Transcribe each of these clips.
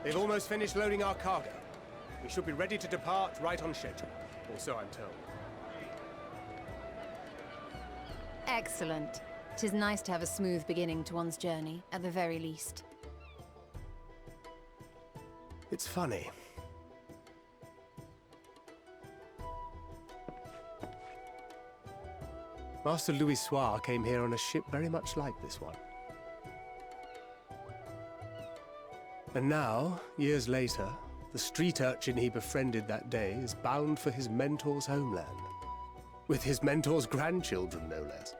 They've almost finished loading our cargo. We should be ready to depart right on schedule, or so I'm told. Excellent. 'Tis nice to have a smooth beginning to one's journey, at the very least. It's funny. Master Louis Soir came here on a ship very much like this one. And now, years later, the street urchin he befriended that day is bound for his mentor's homeland. With his mentor's grandchildren, no less.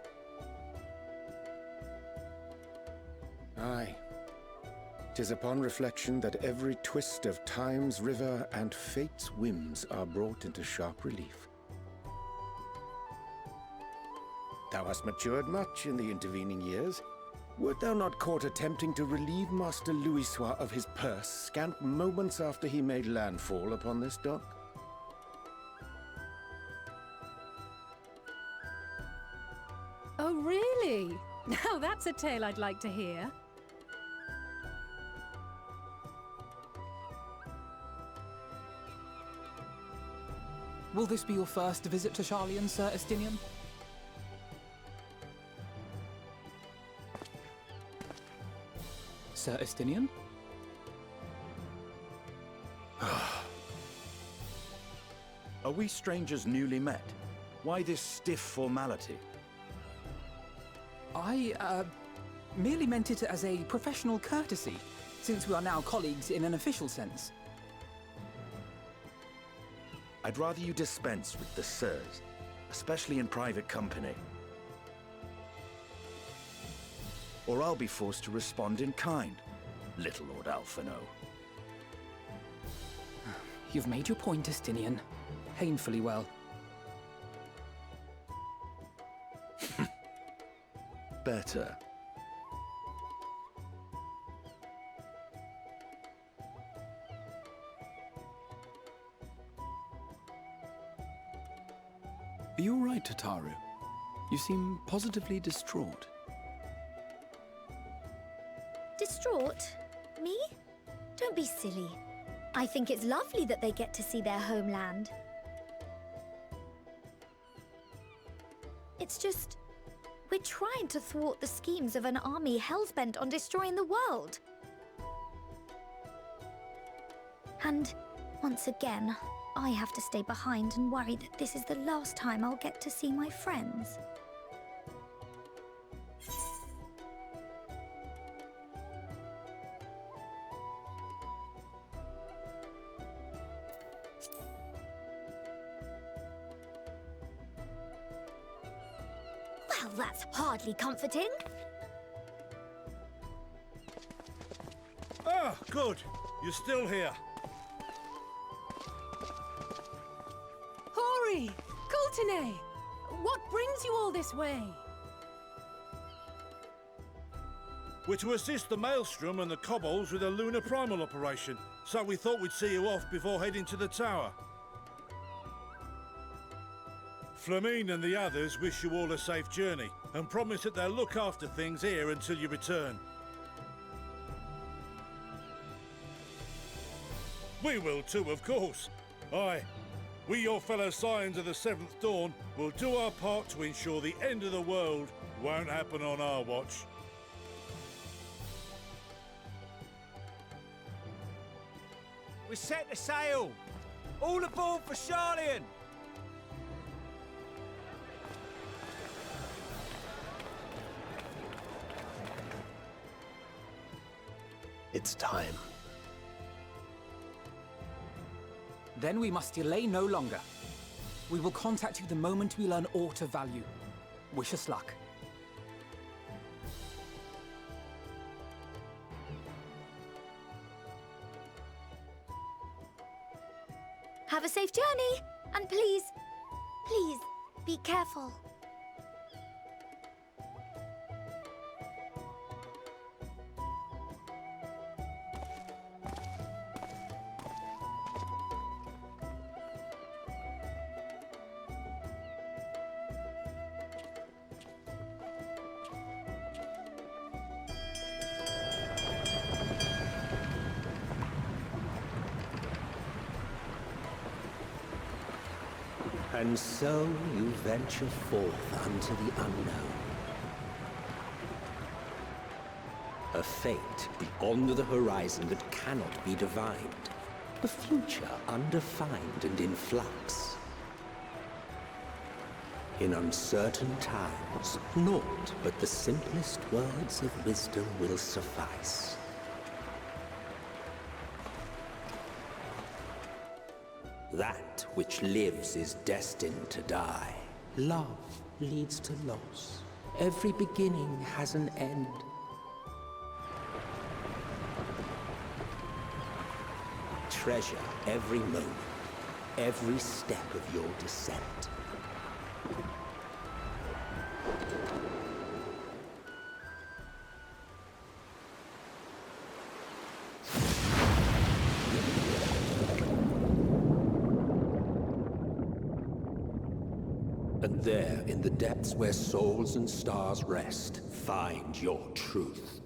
Aye. 'Tis upon reflection that every twist of time's river and fate's whims are brought into sharp relief. Thou hast matured much in the intervening years. Wert thou not caught attempting to relieve Master Louis Soir of his purse scant moments after he made landfall upon this dock? Oh, really? Now that's a tale I'd like to hear. Will this be your first visit to Sharlayan, Sir Estinian? Sir Estinian? Are we strangers newly met? Why this stiff formality? I, merely meant it as a professional courtesy, since we are now colleagues in an official sense. I'd rather you dispense with the sirs, especially in private company. Or I'll be forced to respond in kind, little Lord Alphino. You've made your point, Estinian. Painfully well. Better. Are you all right, Tataru? You seem positively distraught. Distraught? Me? Don't be silly. I think it's lovely that they get to see their homeland. It's just, we're trying to thwart the schemes of an army hell-bent on destroying the world. And once again, I have to stay behind and worry that this is the last time I'll get to see my friends. Well, that's hardly comforting. Ah, good. You're still here. Hori! Coulternay! What brings you all this way? We're to assist the Maelstrom and the Kobolds with a lunar primal operation, so we thought we'd see you off before heading to the tower. Flamine and the others wish you all a safe journey, and promise that they'll look after things here until you return. We will too, of course. Aye. We, your fellow Scions of the Seventh Dawn, will do our part to ensure the end of the world won't happen on our watch. We set the sail! All aboard for Sharlayan! It's time. Then we must delay no longer. We will contact you the moment we learn aught of value. Wish us luck. Have a safe journey, and please, please, be careful. And so you venture forth unto the unknown. A fate beyond the horizon that cannot be divined. A future undefined and in flux. In uncertain times, naught but the simplest words of wisdom will suffice. That which lives is destined to die. Love leads to loss. Every beginning has an end. Treasure every moment, every step of your descent. And there, in the depths where souls and stars rest, find your truth.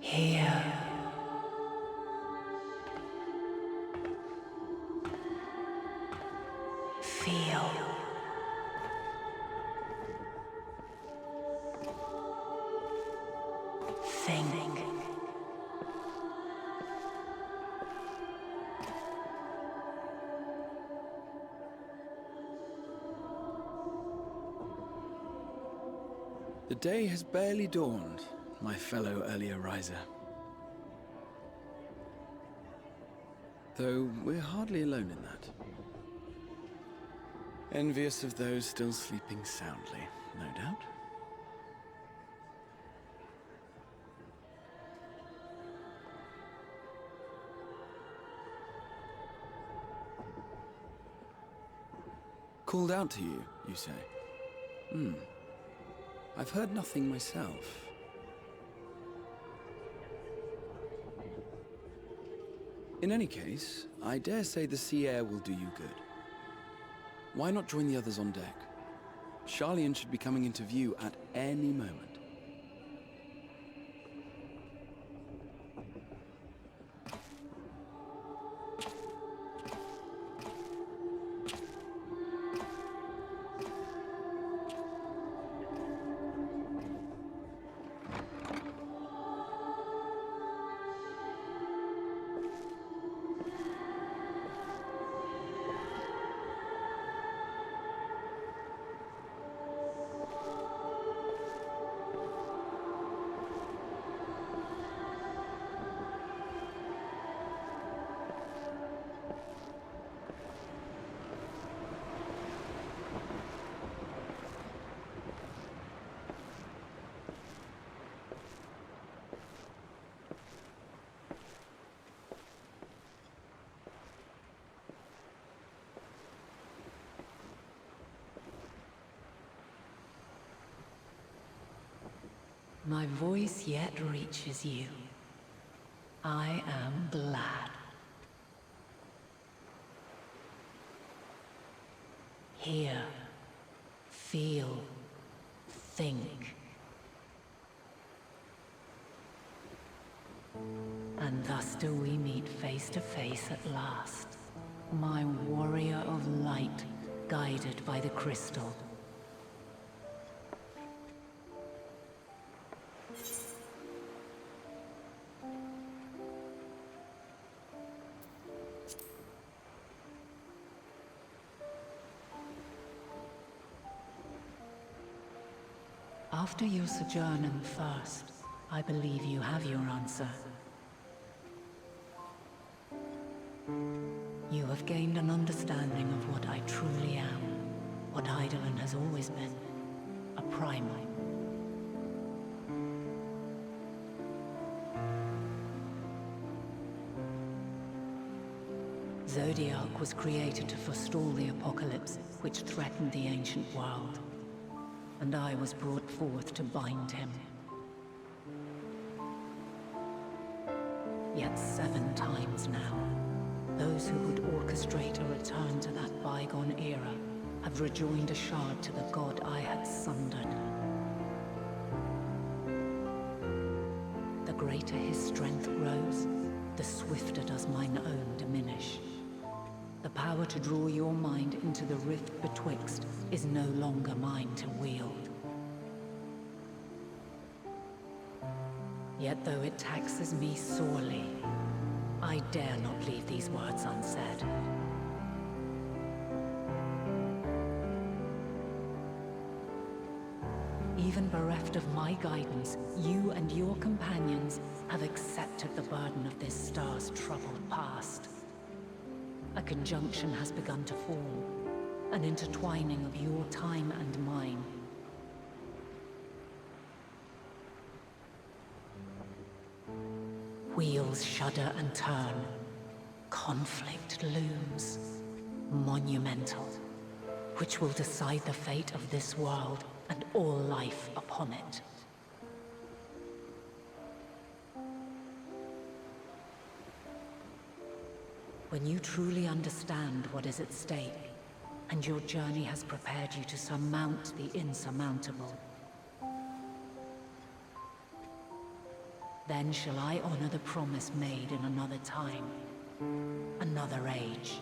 Here. Feel. Think. The day has barely dawned, my fellow earlier riser. Though we're hardly alone in that. Envious of those still sleeping soundly, no doubt. Called out to you, you say? I've heard nothing myself. In any case, I dare say the sea air will do you good. Why not join the others on deck? Sharlayan should be coming into view at any moment. My voice yet reaches you. I am glad. Hear, feel, think. And thus do we meet face to face at last. My warrior of light, guided by the crystal. After your sojourn in the First, I believe you have your answer. You have gained an understanding of what I truly am, what Eidolon has always been, a primal. Zodiac was created to forestall the apocalypse which threatened the ancient world. And I was brought forth to bind him. Yet 7 times now, those who would orchestrate a return to that bygone era have rejoined a shard to the god I had sundered. The greater his strength grows, the swifter does mine own diminish. The power to draw your mind into the rift betwixt is no longer mine to wield. Yet though it taxes me sorely, I dare not leave these words unsaid. Even bereft of my guidance, you and your companions have accepted the burden of this star's troubled past. A conjunction has begun to form, an intertwining of your time and mine. Wheels shudder and turn. Conflict looms. Monumental. Which will decide the fate of this world and all life upon it. When you truly understand what is at stake, and your journey has prepared you to surmount the insurmountable, then shall I honor the promise made in another time, another age.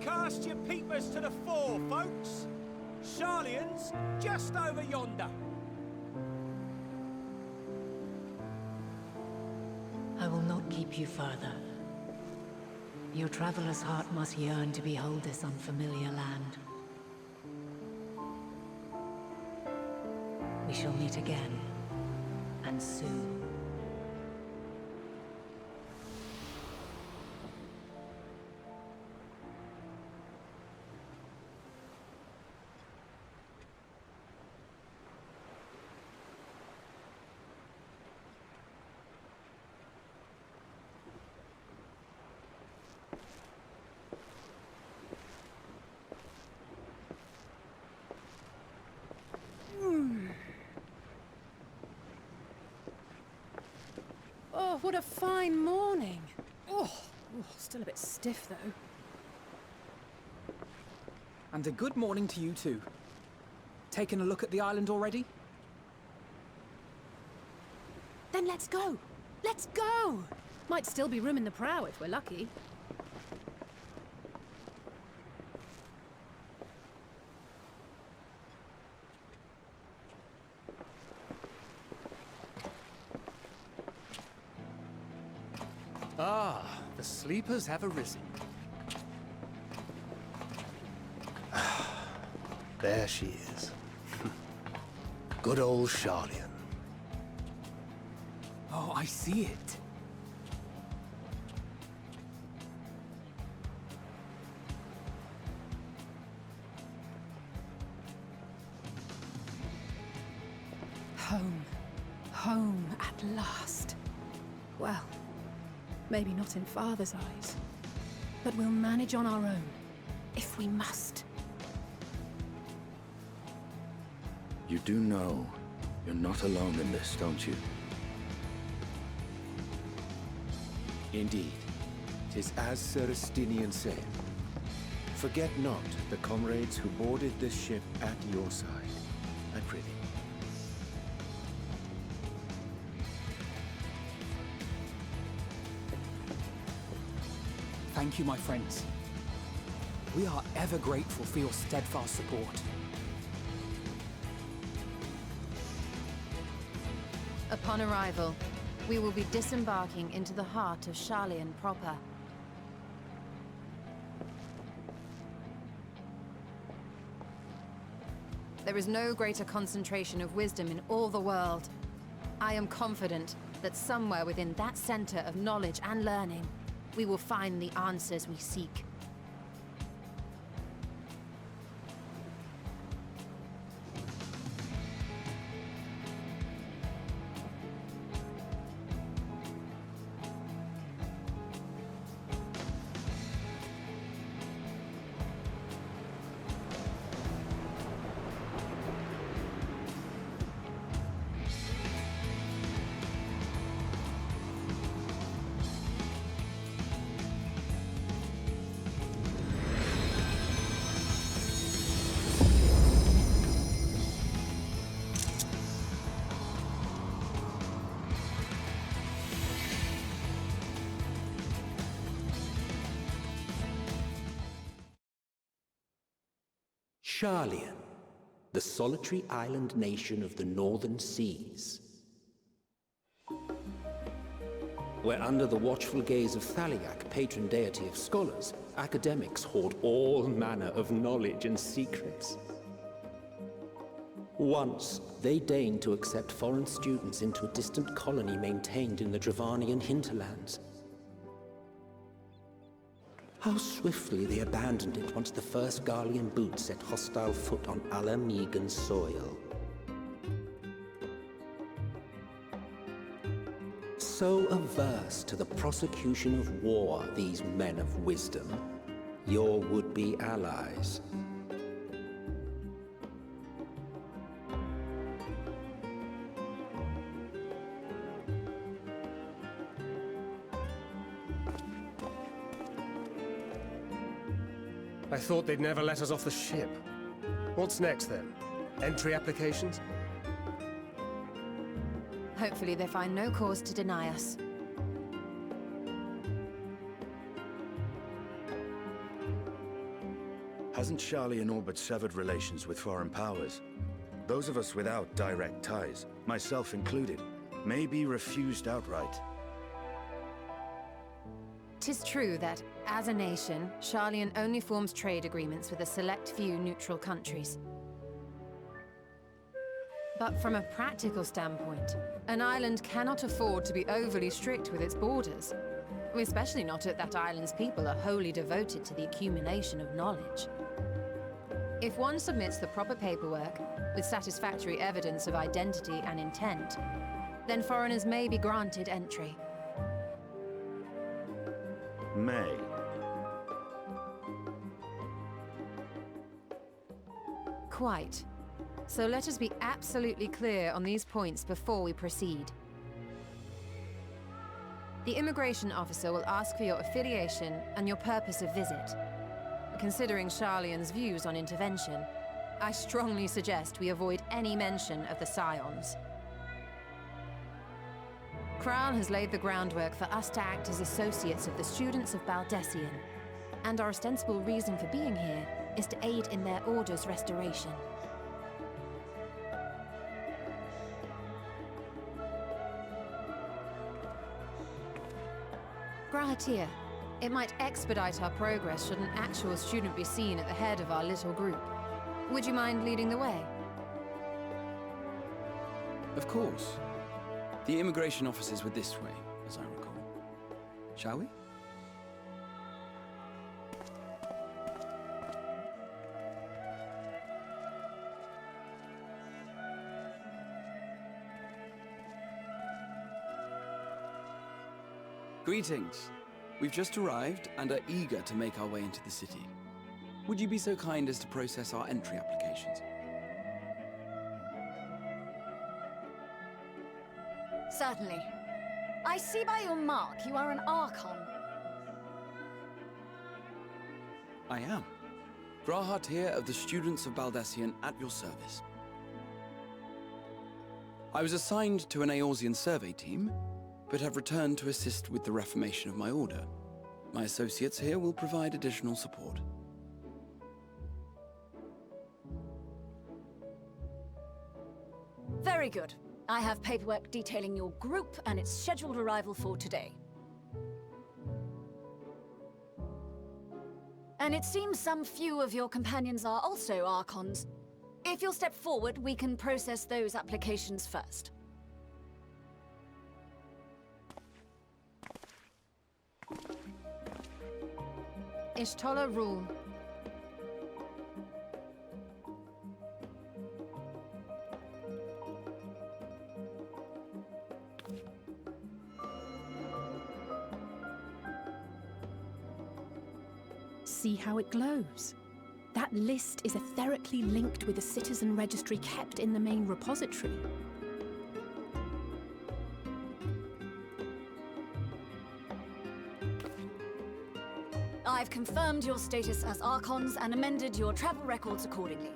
Cast your peepers to the fore, folks. Sharlayan's just over yonder. I will not keep you further. Your traveler's heart must yearn to behold this unfamiliar land. We shall meet again, and soon. Oh, what a fine morning. Oh, still a bit stiff, though. And a good morning to you too. Taking a look at the island already? Then let's go. Let's go! Might still be room in the prow if we're lucky. Ah, the sleepers have arisen. There she is. Good old Sharlayan. Oh, I see it. Home. Home at last. Well, maybe not in Father's eyes, but we'll manage on our own, if we must. You do know you're not alone in this, don't you? Indeed. 'Tis as Sir Estinian said. Forget not the comrades who boarded this ship at your side. I prithee. Thank you, my friends. We are ever grateful for your steadfast support. Upon arrival, we will be disembarking into the heart of Sharlayan proper. There is no greater concentration of wisdom in all the world. I am confident that somewhere within that center of knowledge and learning, we will find the answers we seek. Sharlayan, the solitary island nation of the northern seas. Where under the watchful gaze of Thaliak, patron deity of scholars, academics hoard all manner of knowledge and secrets. Once, they deigned to accept foreign students into a distant colony maintained in the Dravanian hinterlands. How swiftly they abandoned it once the first Garlean boot set hostile foot on Alamegan soil. So averse to the prosecution of war, these men of wisdom, your would-be allies. I thought they'd never let us off the ship. What's next, then? Entry applications? Hopefully they find no cause to deny us. Hasn't Sharlayan all but severed relations with foreign powers? Those of us without direct ties, myself included, may be refused outright. 'Tis true that, as a nation, Sharlayan only forms trade agreements with a select few neutral countries. But from a practical standpoint, an island cannot afford to be overly strict with its borders. Especially not if that island's people are wholly devoted to the accumulation of knowledge. If one submits the proper paperwork, with satisfactory evidence of identity and intent, then foreigners may be granted entry. May. Quite. So let us be absolutely clear on these points before we proceed. The immigration officer will ask for your affiliation and your purpose of visit. Considering Sharlayan's views on intervention, I strongly suggest we avoid any mention of the Scions. Crown has laid the groundwork for us to act as associates of the students of Baldessian, and our ostensible reason for being here is to aid in their order's restoration. Grahatir, it might expedite our progress should an actual student be seen at the head of our little group. Would you mind leading the way? Of course. The immigration officers were this way, as I recall. Shall we? Greetings. We've just arrived and are eager to make our way into the city. Would you be so kind as to process our entry applications? Certainly. I see by your mark you are an Archon. I am. Grahatir of the Students of Baldessian at your service. I was assigned to an Eorzean survey team, but have returned to assist with the reformation of my order. My associates here will provide additional support. Very good. I have paperwork detailing your group and its scheduled arrival for today. And it seems some few of your companions are also Archons. If you'll step forward, we can process those applications first. Ishtola rule. See how it glows? That list is etherically linked with the citizen registry kept in the main repository. I've confirmed your status as Archons and amended your travel records accordingly.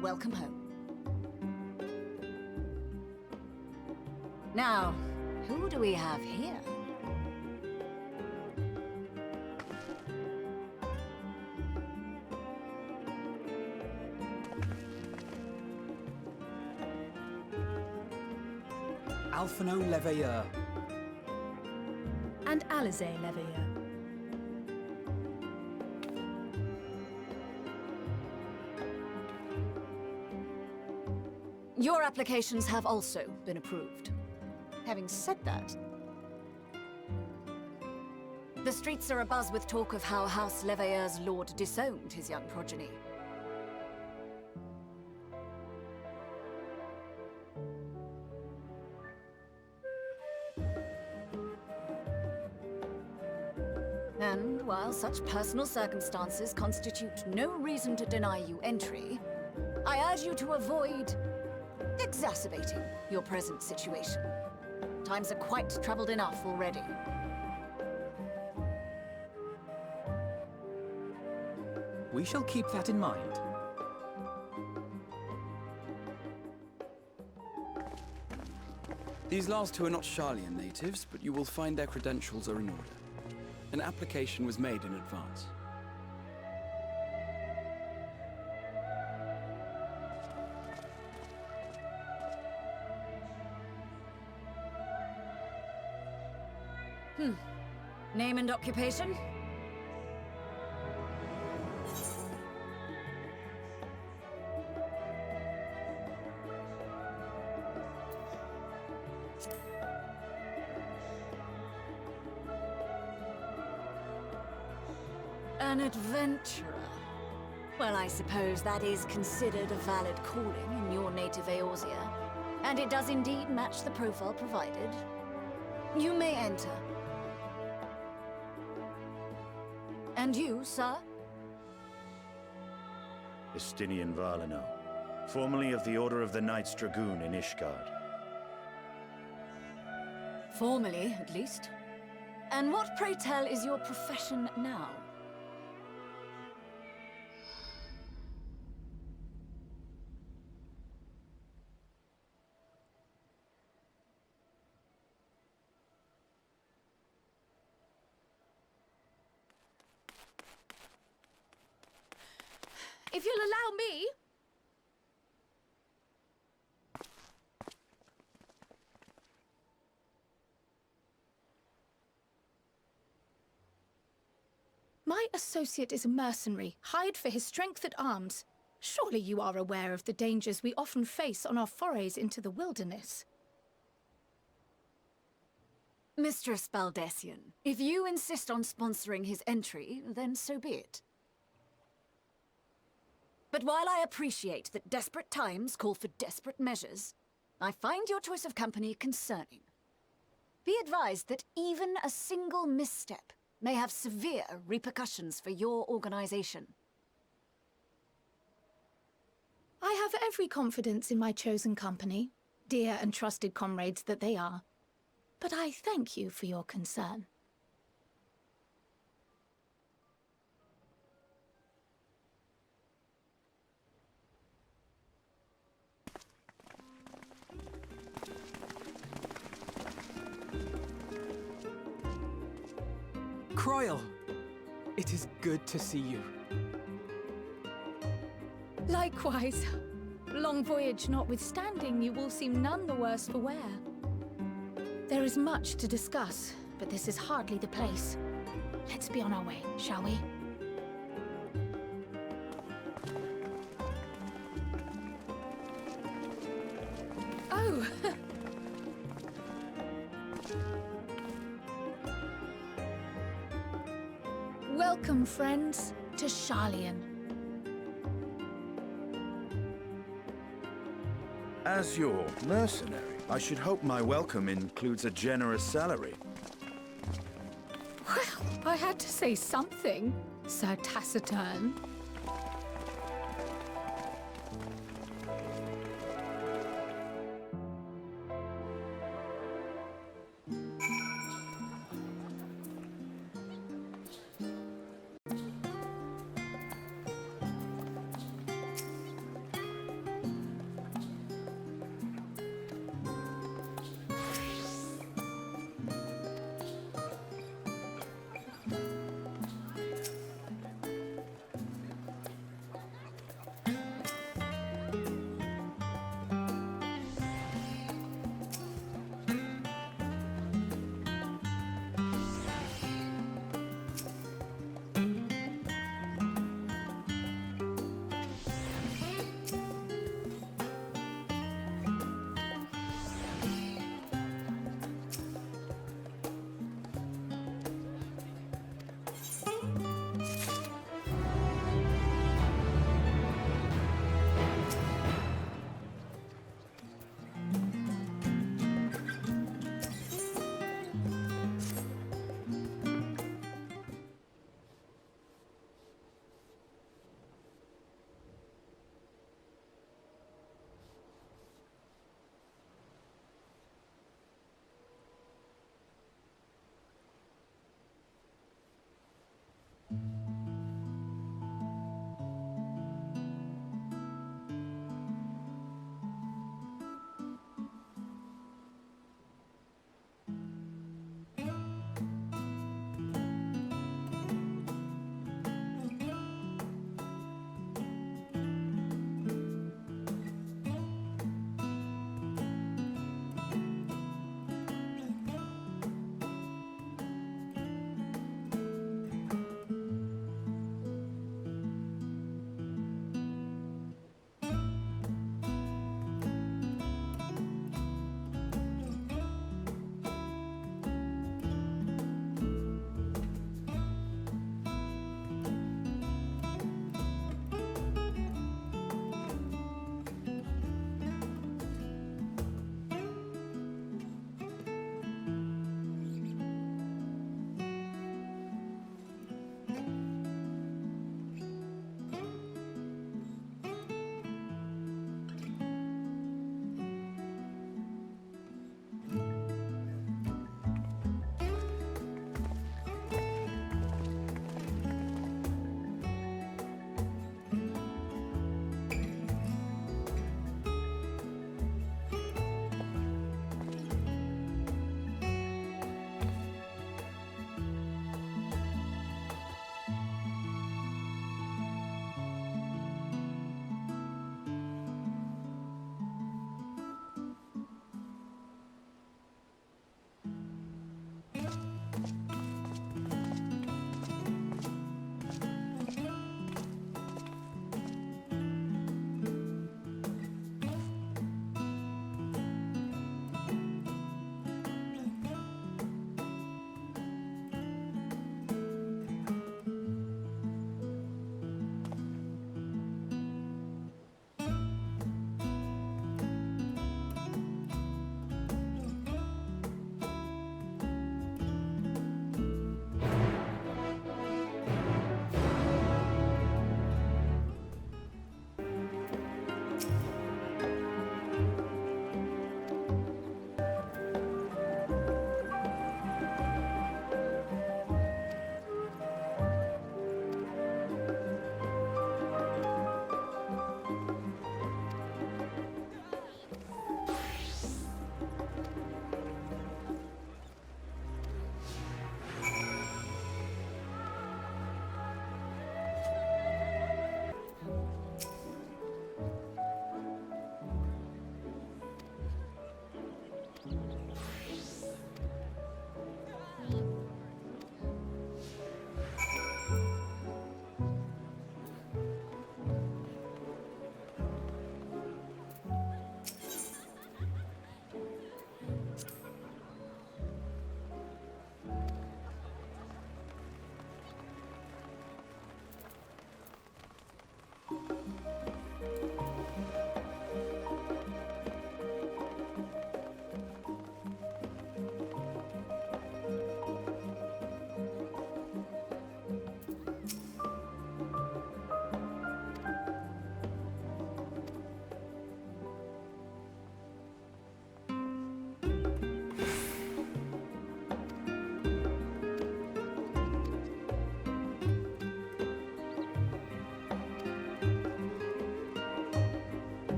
Welcome home. Now, who do we have here? Alphino Leveilleur. And Alizé Leveilleur. Your applications have also been approved. Having said that, the streets are abuzz with talk of how House Leveilleur's lord disowned his young progeny. And while such personal circumstances constitute no reason to deny you entry, I urge you to avoid exacerbating your present situation. Times are quite troubled enough already. We shall keep that in mind. These last two are not Sharlayan natives, but you will find their credentials are in order. An application was made in advance. Name and occupation? An adventurer. Well, I suppose that is considered a valid calling in your native Eorzea. And it does indeed match the profile provided. You may enter. And you, sir? Estinian Valeno, formerly of the Order of the Knights Dragoon in Ishgard. Formally, at least. And what, pray tell, is your profession now? If you'll allow me... My associate is a mercenary, hired for his strength at arms. Surely you are aware of the dangers we often face on our forays into the wilderness. Mistress Baldessian, if you insist on sponsoring his entry, then so be it. But while I appreciate that desperate times call for desperate measures, I find your choice of company concerning. Be advised that even a single misstep may have severe repercussions for your organization. I have every confidence in my chosen company, dear and trusted comrades that they are. But I thank you for your concern. Croyle! It is good to see you. Likewise. Long voyage notwithstanding, you will seem none the worse for wear. There is much to discuss, but this is hardly the place. Let's be on our way, shall we? Oh! Welcome, friends, to Sharlayan. As your mercenary, I should hope my welcome includes a generous salary. Well, I had to say something, Sir Taciturn.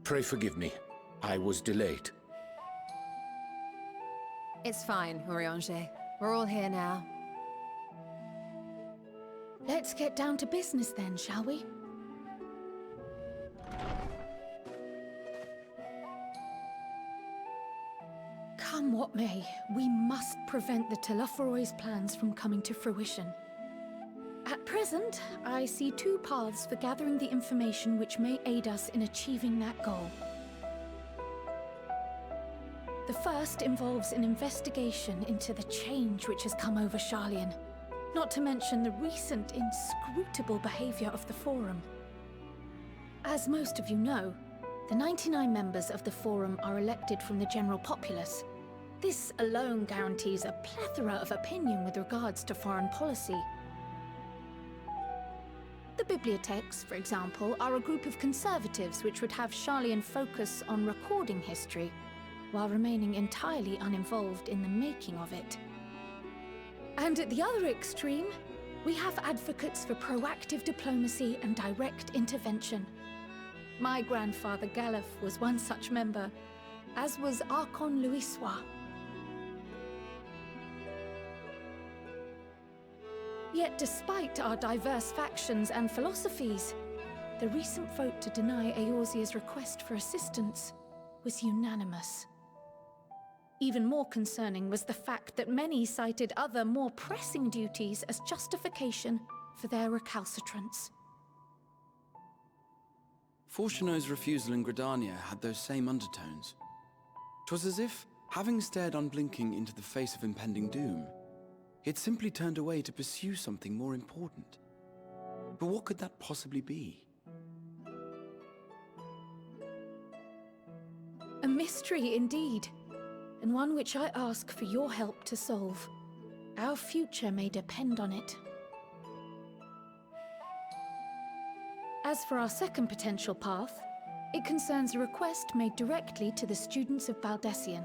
Pray forgive me. I was delayed. It's fine, Urianger. We're all here now. Let's get down to business then, shall we? Come what may, we must prevent the Telophoroi's plans from coming to fruition. At present, I see two paths for gathering the information which may aid us in achieving that goal. The first involves an investigation into the change which has come over Sharlayan, not to mention the recent inscrutable behavior of the Forum. As most of you know, the 99 members of the Forum are elected from the general populace. This alone guarantees a plethora of opinion with regards to foreign policy. The bibliotheques, for example, are a group of conservatives which would have Sharlayan focus on recording history, while remaining entirely uninvolved in the making of it. And at the other extreme, we have advocates for proactive diplomacy and direct intervention. My grandfather Galef was one such member, as was Archon Louisois. Yet despite our diverse factions and philosophies, the recent vote to deny Eorzea's request for assistance was unanimous. Even more concerning was the fact that many cited other, more pressing duties as justification for their recalcitrance. Fortuno's refusal in Gridania had those same undertones. 'Twas as if, having stared unblinking into the face of impending doom, he had simply turned away to pursue something more important. But what could that possibly be? A mystery indeed, and one which I ask for your help to solve. Our future may depend on it. As for our second potential path, it concerns a request made directly to the students of Baldessian.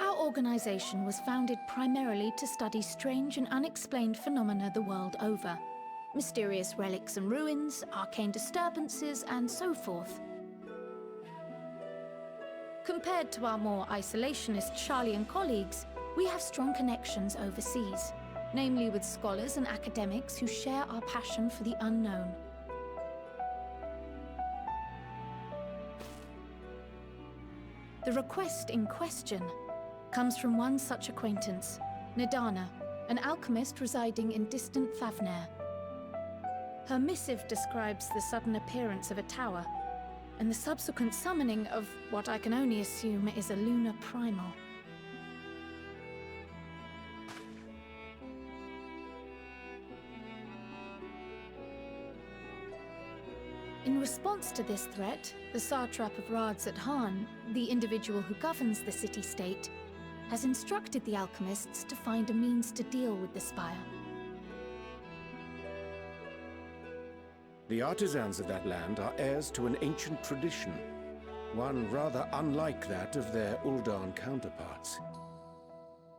Our organization was founded primarily to study strange and unexplained phenomena the world over. Mysterious relics and ruins, arcane disturbances, and so forth. Compared to our more isolationist Sharlayan colleagues, we have strong connections overseas, namely with scholars and academics who share our passion for the unknown. The request in question comes from one such acquaintance, Nadana, an alchemist residing in distant Thavnair. Her missive describes the sudden appearance of a tower, and the subsequent summoning of what I can only assume is a lunar primal. In response to this threat, the satrap of Radzat-Han, the individual who governs the city-state, has instructed the alchemists to find a means to deal with the spire. The artisans of that land are heirs to an ancient tradition, one rather unlike that of their Uldan counterparts.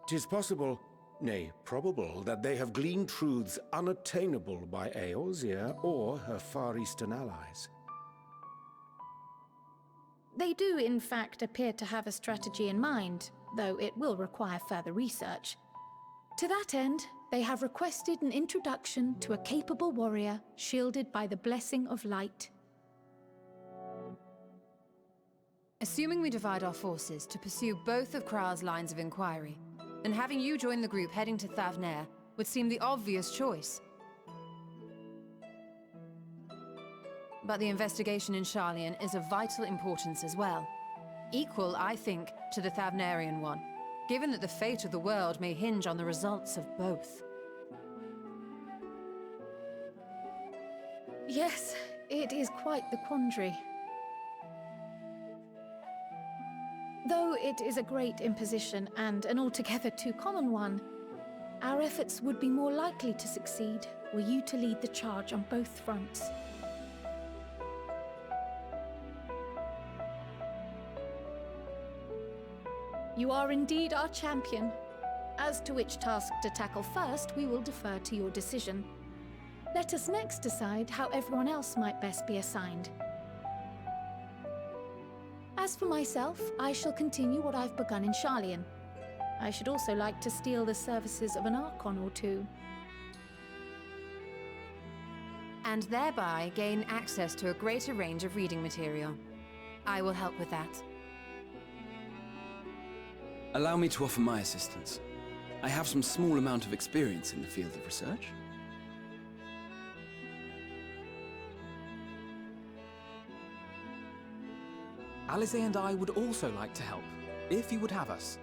'Tis possible, nay, probable, that they have gleaned truths unattainable by Eorzea or her Far Eastern allies. They do, in fact, appear to have a strategy in mind, though it will require further research. To that end, they have requested an introduction to a capable warrior shielded by the blessing of light. Assuming we divide our forces to pursue both of Kral's lines of inquiry, then having you join the group heading to Thavnair would seem the obvious choice. But the investigation in Sharlayan is of vital importance as well. Equal, I think, to the Thavnairian one, given that the fate of the world may hinge on the results of both. Yes, it is quite the quandary. Though it is a great imposition and an altogether too common one, our efforts would be more likely to succeed were you to lead the charge on both fronts. You are indeed our champion. As to which task to tackle first, we will defer to your decision. Let us next decide how everyone else might best be assigned. As for myself, I shall continue what I've begun in Sharlayan. I should also like to steal the services of an Archon or two. And thereby gain access to a greater range of reading material. I will help with that. Allow me to offer my assistance. I have some small amount of experience in the field of research. Alize and I would also like to help, if you would have us.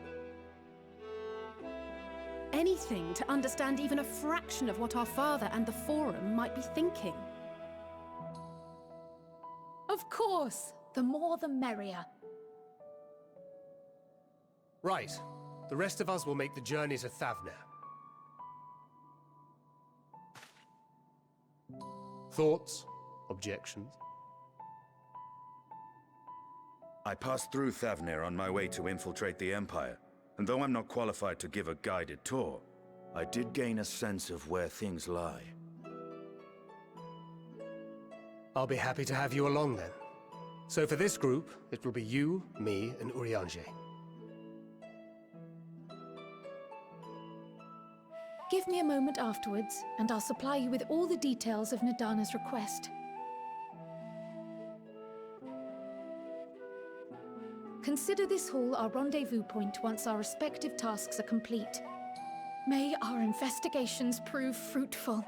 Anything to understand even a fraction of what our father and the Forum might be thinking. Of course, the more the merrier. Right. The rest of us will make the journey to Thavner. Thoughts? Objections? I passed through Thavner on my way to infiltrate the Empire, and though I'm not qualified to give a guided tour, I did gain a sense of where things lie. I'll be happy to have you along then. So for this group, it will be you, me, and Urianger. Give me a moment afterwards, and I'll supply you with all the details of Nadana's request. Consider this hall our rendezvous point once our respective tasks are complete. May our investigations prove fruitful.